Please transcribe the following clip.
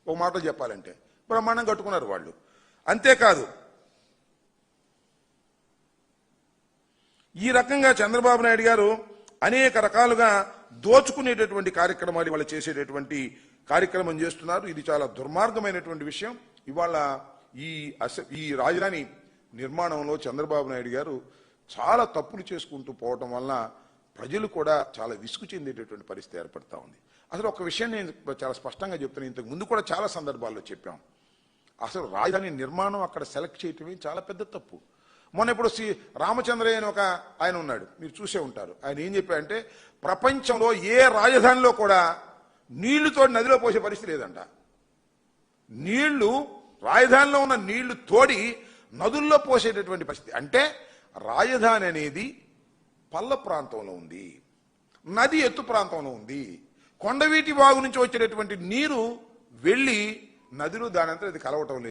ఒక మాటలు చెప్పాలంటే బ్రహ్మాండం కట్టుకున్నారు వాళ్ళు. అంతేకాదు ఈ రకంగా చంద్రబాబు నాయుడు గారు అనేక రకాలుగా దోచుకునేటటువంటి కార్యక్రమాలు వాళ్ళు చేసేటటువంటి కార్యక్రమం చేస్తున్నారు. ఇది చాలా దుర్మార్గమైనటువంటి విషయం. ఇవాళ ఈ రాజధాని నిర్మాణంలో చంద్రబాబు నాయుడు గారు చాలా తప్పులు చేసుకుంటూ పోవటం వల్ల ప్రజలు కూడా చాలా విసుగు చెందేటటువంటి పరిస్థితి ఏర్పడతా ఉంది. అసలు ఒక విషయం నేను చాలా స్పష్టంగా చెప్తాను, ఇంతకు ముందు కూడా చాలా సందర్భాల్లో చెప్పాం. అసలు రాజధాని నిర్మాణం అక్కడ సెలెక్ట్ చేయటమే చాలా పెద్ద తప్పు. మొన్న ఇప్పుడు రామచంద్రయ్య అని ఒక ఆయన ఉన్నాడు, మీరు చూసే ఉంటారు. ఆయన ఏం చెప్పాడంటే ప్రపంచంలో ఏ రాజధానిలో కూడా నీళ్లుతో నదిలో పోసే పరిస్థితి లేదంట. నీళ్లు రాజధానిలో ఉన్న నీళ్లు తోడి నదుల్లో పోసేటటువంటి పరిస్థితి. అంటే రాజధాని అనేది పల్ల ప్రాంతంలో ఉంది, నది ఎత్తు ప్రాంతంలో ఉంది. కొండవీటి వాగు నుంచి వచ్చేటటువంటి నీరు వెళ్ళి నదిలో దానంతా అది కలవటం లేదు.